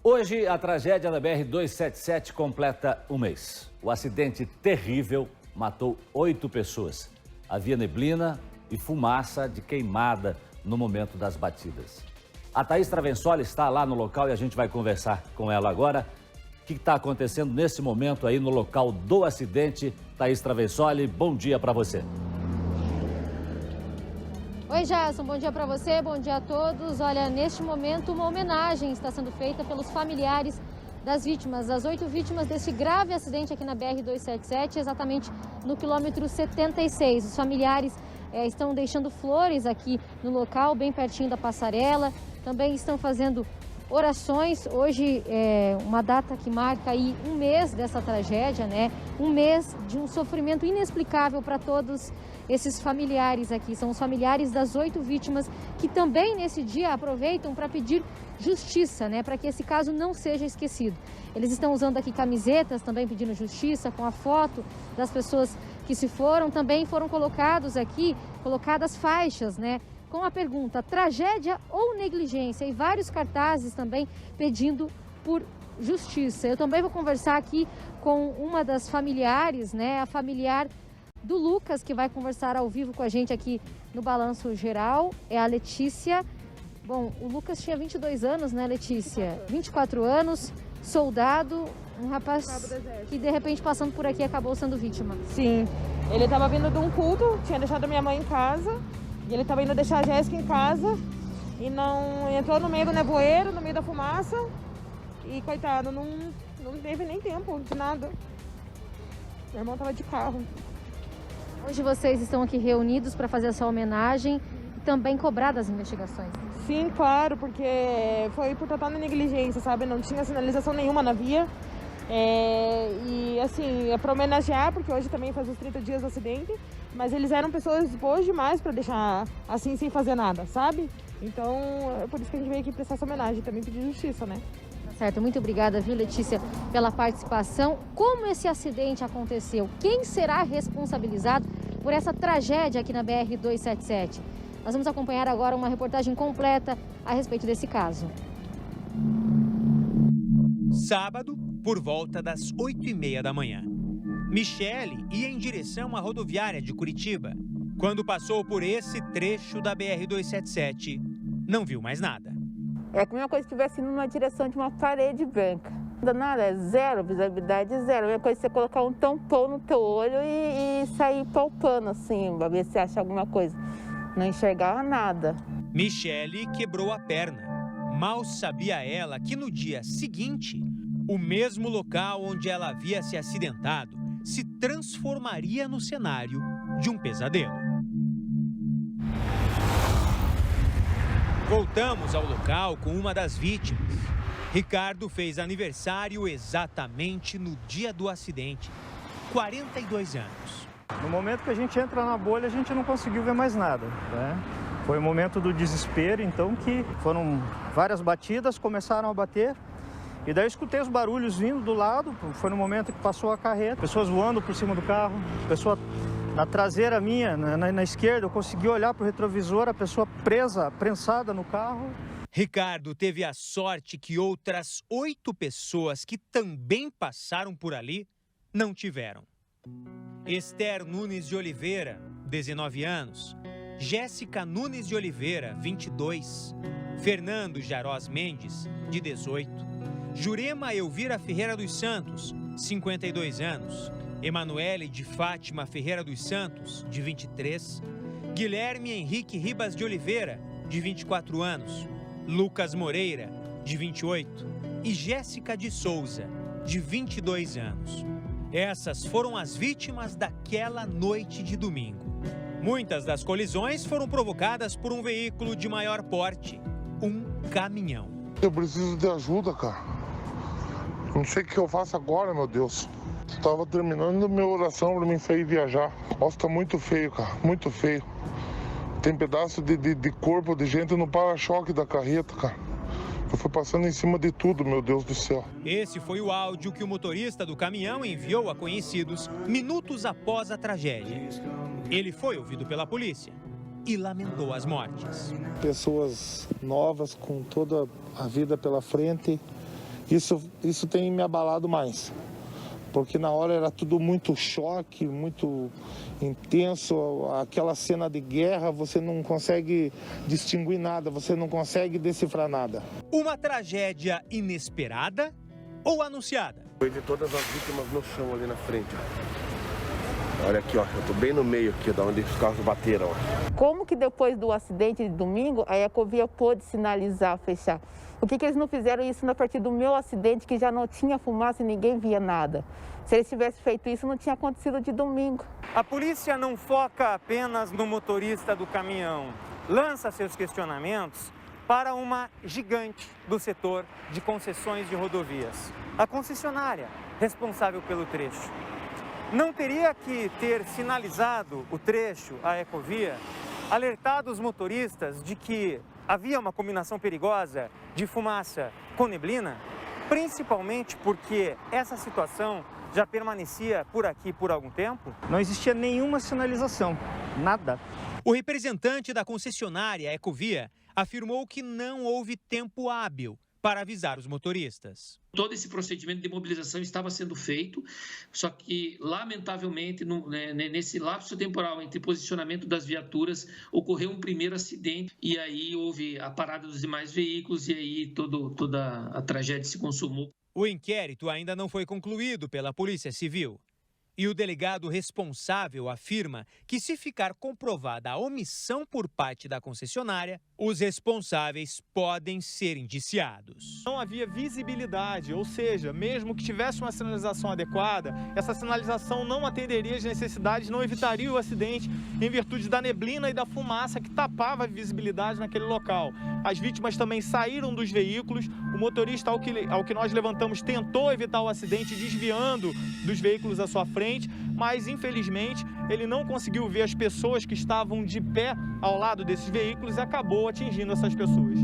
Hoje, a tragédia da BR-277 completa um mês. O acidente terrível matou 8 pessoas. Havia neblina e fumaça de queimada no momento das batidas. A Thaís Travensoli está lá no local e a gente vai conversar com ela agora. O que está acontecendo nesse momento aí no local do acidente? Thaís Travensoli, bom dia para você. Oi, Gerson, bom dia para você, bom dia a todos. Olha, neste momento uma homenagem está sendo feita pelos familiares das vítimas, das 8 vítimas desse grave acidente aqui na BR-277, exatamente no quilômetro 76. Os familiares estão deixando flores aqui no local, bem pertinho da passarela, também estão fazendo orações. Hoje é uma data que marca aí um mês dessa tragédia, né? Um mês de um sofrimento inexplicável para todos esses familiares aqui. São os familiares das 8 vítimas que também nesse dia aproveitam para pedir justiça, né? Para que esse caso não seja esquecido. Eles estão usando aqui camisetas também pedindo justiça com a foto das pessoas que se foram. Também foram colocadas faixas, né? Com a pergunta, tragédia ou negligência? E vários cartazes também pedindo por justiça. Eu também vou conversar aqui com uma das familiares, né? A familiar do Lucas, que vai conversar ao vivo com a gente aqui no Balanço Geral, é a Letícia. Bom, o Lucas tinha 22 anos, né, Letícia? 24 anos, soldado, um rapaz que de repente passando por aqui acabou sendo vítima. Sim, ele estava vindo de um culto, tinha deixado a minha mãe em casa, e ele estava indo deixar a Jéssica em casa, e não entrou no meio do nevoeiro, no meio da fumaça, e coitado, não teve nem tempo de nada. Meu irmão estava de carro. Hoje vocês estão aqui reunidos para fazer essa homenagem e também cobrar das investigações. Sim, claro, porque foi por total negligência, sabe? Não tinha sinalização nenhuma na via. E assim, é para homenagear, porque hoje também faz os 30 dias do acidente, mas eles eram pessoas boas demais para deixar assim sem fazer nada, sabe? Então, é por isso que a gente veio aqui prestar essa homenagem e também pedir justiça, né? Certo, muito obrigada, viu, Letícia, pela participação. Como esse acidente aconteceu? Quem será responsabilizado por essa tragédia aqui na BR-277? Nós vamos acompanhar agora uma reportagem completa a respeito desse caso. Sábado, por volta das 8h30 da manhã. Michele ia em direção à rodoviária de Curitiba. Quando passou por esse trecho da BR-277, não viu mais nada. É como uma coisa que estivesse indo numa direção de uma parede branca. Nada, é zero, visibilidade zero. É uma coisa que você colocar um tampão no teu olho e sair palpando assim, pra ver se acha alguma coisa. Não enxergava nada. Michele quebrou a perna. Mal sabia ela que no dia seguinte, o mesmo local onde ela havia se acidentado se transformaria no cenário de um pesadelo. Voltamos ao local com uma das vítimas. Ricardo fez aniversário exatamente no dia do acidente, 42 anos. No momento que a gente entra na bolha, a gente não conseguiu ver mais nada, né? Foi o momento do desespero, então, que foram várias batidas, começaram a bater. E daí eu escutei os barulhos vindo do lado, foi no momento que passou a carreta, pessoas voando por cima do carro, pessoa na traseira minha, na esquerda, eu consegui olhar para o retrovisor, a pessoa prensada no carro. Ricardo teve a sorte que outras 8 pessoas que também passaram por ali não tiveram. Esther Nunes de Oliveira, 19 anos. Jéssica Nunes de Oliveira, 22. Fernando Jaroz Mendes, de 18. Jurema Elvira Ferreira dos Santos, 52 anos. Emanuele de Fátima Ferreira dos Santos, de 23. Guilherme Henrique Ribas de Oliveira, de 24 anos. Lucas Moreira, de 28. E Jéssica de Souza, de 22 anos. Essas foram as vítimas daquela noite de domingo. Muitas das colisões foram provocadas por um veículo de maior porte, um caminhão. Eu preciso de ajuda, cara. Não sei o que eu faço agora, meu Deus. Estava terminando minha oração para mim sair viajar. Nossa, tá muito feio, cara. Muito feio. Tem pedaço de corpo de gente no para-choque da carreta, cara. Eu fui passando em cima de tudo, meu Deus do céu. Esse foi o áudio que o motorista do caminhão enviou a conhecidos minutos após a tragédia. Ele foi ouvido pela polícia e lamentou as mortes. Pessoas novas com toda a vida pela frente Isso tem me abalado mais. Porque na hora era tudo muito choque, muito intenso. Aquela cena de guerra, você não consegue distinguir nada, você não consegue decifrar nada. Uma tragédia inesperada ou anunciada? Foi de todas as vítimas no chão ali na frente. Olha aqui, ó, eu tô bem no meio aqui, da onde os carros bateram. Como que depois do acidente de domingo, a Ecovia pôde sinalizar, fechar? Por que eles não fizeram isso a partir do meu acidente, que já não tinha fumaça e ninguém via nada? Se eles tivessem feito isso, não tinha acontecido de domingo. A polícia não foca apenas no motorista do caminhão. Lança seus questionamentos para uma gigante do setor de concessões de rodovias. A concessionária responsável pelo trecho. Não teria que ter sinalizado o trecho, a Ecovia, alertado os motoristas de que havia uma combinação perigosa de fumaça com neblina, principalmente porque essa situação já permanecia por aqui por algum tempo? Não existia nenhuma sinalização, nada. O representante da concessionária Ecovia afirmou que não houve tempo hábil para avisar os motoristas. Todo esse procedimento de mobilização estava sendo feito, só que, lamentavelmente, nesse lapso temporal entre posicionamento das viaturas, ocorreu um primeiro acidente e aí houve a parada dos demais veículos e aí toda a tragédia se consumou. O inquérito ainda não foi concluído pela Polícia Civil. E o delegado responsável afirma que, se ficar comprovada a omissão por parte da concessionária, os responsáveis podem ser indiciados. Não havia visibilidade, ou seja, mesmo que tivesse uma sinalização adequada, essa sinalização não atenderia às necessidades, não evitaria o acidente em virtude da neblina e da fumaça que tapava a visibilidade naquele local. As vítimas também saíram dos veículos, o motorista, ao que nós levantamos, tentou evitar o acidente desviando dos veículos à sua frente, mas infelizmente ele não conseguiu ver as pessoas que estavam de pé ao lado desses veículos e acabou atingindo essas pessoas.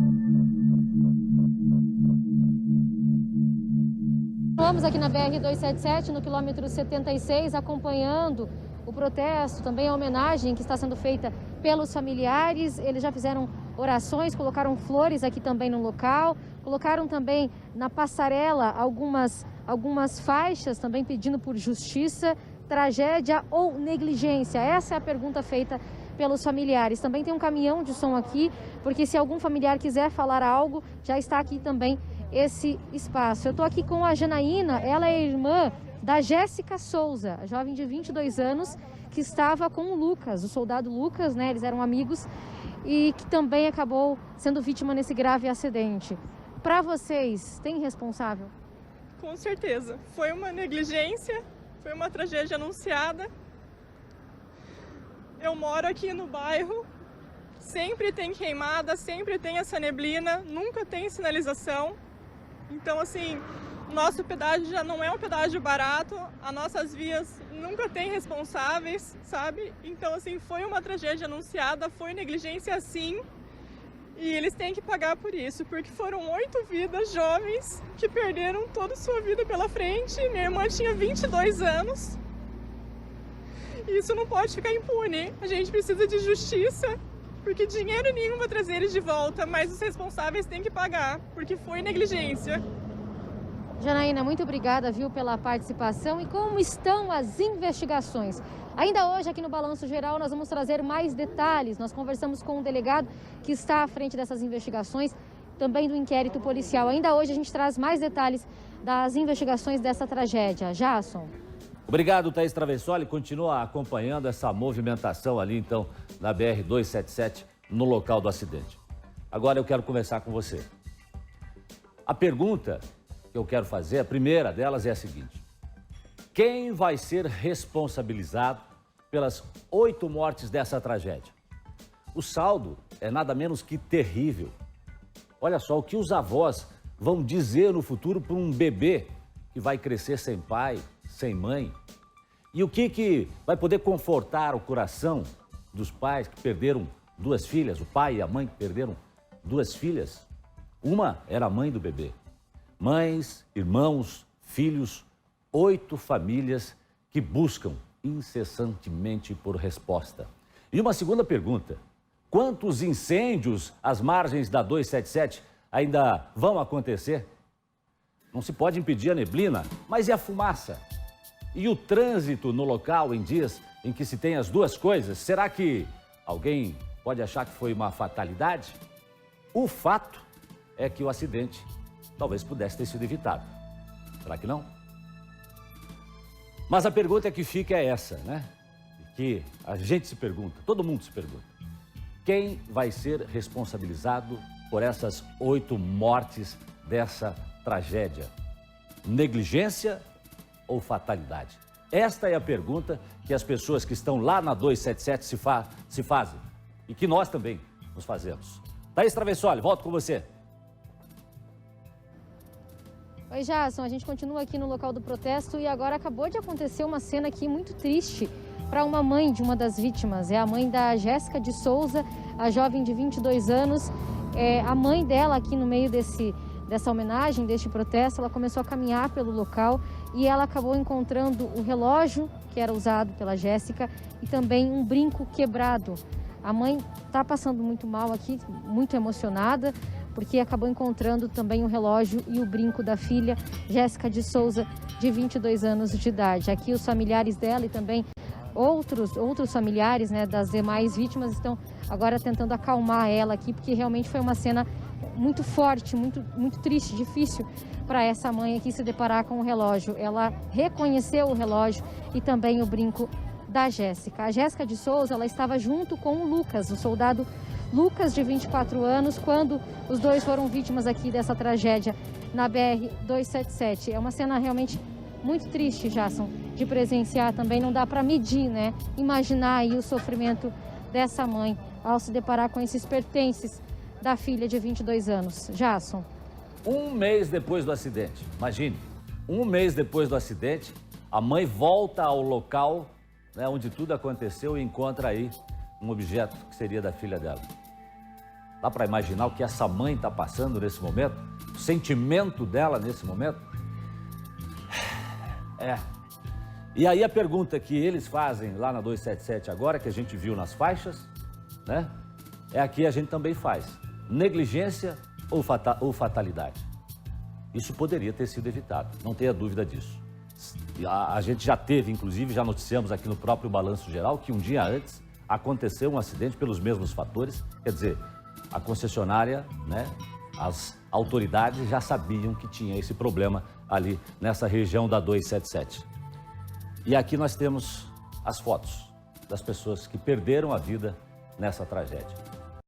Vamos aqui na BR-277, no quilômetro 76, acompanhando o protesto, também a homenagem que está sendo feita pelos familiares. Eles já fizeram orações, colocaram flores aqui também no local, colocaram também na passarela algumas faixas também pedindo por justiça, tragédia ou negligência. Essa é a pergunta feita pelos familiares. Também tem um caminhão de som aqui, porque se algum familiar quiser falar algo, já está aqui também esse espaço. Eu estou aqui com a Janaína, ela é irmã da Jéssica Souza, jovem de 22 anos, que estava com o Lucas, o soldado Lucas, né? Eles eram amigos e que também acabou sendo vítima nesse grave acidente. Para vocês, tem responsável? Com certeza. Foi uma negligência, foi uma tragédia anunciada. Eu moro aqui no bairro, sempre tem queimada, sempre tem essa neblina, nunca tem sinalização. Então, assim, nosso pedágio já não é um pedágio barato, as nossas vias nunca tem responsáveis, sabe? Então, assim, foi uma tragédia anunciada, foi negligência sim, e eles têm que pagar por isso, porque foram 8 vidas jovens que perderam toda a sua vida pela frente. Minha irmã tinha 22 anos, e isso não pode ficar impune. A gente precisa de justiça, porque dinheiro nenhum vai trazer eles de volta, mas os responsáveis têm que pagar, porque foi negligência. Janaína, muito obrigada, viu, pela participação. E como estão as investigações? Ainda hoje, aqui no Balanço Geral, nós vamos trazer mais detalhes. Nós conversamos com um delegado que está à frente dessas investigações, também do inquérito policial. Ainda hoje a gente traz mais detalhes das investigações dessa tragédia. Jasson. Obrigado, Thaís Travessoli. Continua acompanhando essa movimentação ali, então, na BR-277, no local do acidente. Agora eu quero conversar com você. A pergunta que eu quero fazer, a primeira delas é a seguinte: quem vai ser responsabilizado pelas 8 mortes dessa tragédia? O saldo é nada menos que terrível. Olha só o que os avós vão dizer no futuro para um bebê que vai crescer sem pai, sem mãe. E o que vai poder confortar o coração dos pais que perderam 2 filhas, o pai e a mãe que perderam 2 filhas? Uma era a mãe do bebê. Mães, irmãos, filhos, 8 famílias que buscam incessantemente por resposta. E uma segunda pergunta: quantos incêndios às margens da 277 ainda vão acontecer? Não se pode impedir a neblina, mas e a fumaça? E o trânsito no local em dias em que se tem as duas coisas? Será que alguém pode achar que foi uma fatalidade? O fato é que o acidente talvez pudesse ter sido evitado. Será que não? Mas a pergunta que fica é essa, né? Que a gente se pergunta, todo mundo se pergunta. Quem vai ser responsabilizado por essas 8 mortes dessa tragédia? Negligência ou fatalidade? Esta é a pergunta que as pessoas que estão lá na 277 se fazem e que nós também nos fazemos. Thaís Travessoli, volto com você. Oi, Jason, a gente continua aqui no local do protesto e agora acabou de acontecer uma cena aqui muito triste para uma mãe de uma das vítimas. É a mãe da Jéssica de Souza, a jovem de 22 anos. A mãe dela aqui no meio dessa homenagem, deste protesto, ela começou a caminhar pelo local e ela acabou encontrando o relógio que era usado pela Jéssica e também um brinco quebrado. A mãe está passando muito mal aqui, muito emocionada, porque acabou encontrando também o relógio e o brinco da filha, Jéssica de Souza, de 22 anos de idade. Aqui os familiares dela e também outros familiares, né, das demais vítimas estão agora tentando acalmar ela aqui, porque realmente foi uma cena muito forte, muito triste, difícil para essa mãe aqui se deparar com o relógio. Ela reconheceu o relógio e também o brinco da Jéssica. A Jéssica de Souza, ela estava junto com o Lucas, o soldado Lucas, de 24 anos, quando os dois foram vítimas aqui dessa tragédia na BR-277. É uma cena realmente muito triste, Jason, de presenciar também. Não dá para medir, né? Imaginar aí o sofrimento dessa mãe ao se deparar com esses pertences da filha de 22 anos. Jason. Um mês depois do acidente, imagine, um mês depois do acidente, a mãe volta ao local, né, onde tudo aconteceu e encontra aí um objeto que seria da filha dela. Dá para imaginar o que essa mãe está passando nesse momento? O sentimento dela nesse momento? E aí a pergunta que eles fazem lá na 277 agora, que a gente viu nas faixas, né? É aqui a gente também faz. Negligência ou fatalidade? Isso poderia ter sido evitado, não tenha dúvida disso. A gente já teve, inclusive, já noticiamos aqui no próprio Balanço Geral, que um dia antes aconteceu um acidente pelos mesmos fatores. Quer dizer, a concessionária, né, as autoridades já sabiam que tinha esse problema ali nessa região da 277. E aqui nós temos as fotos das pessoas que perderam a vida nessa tragédia.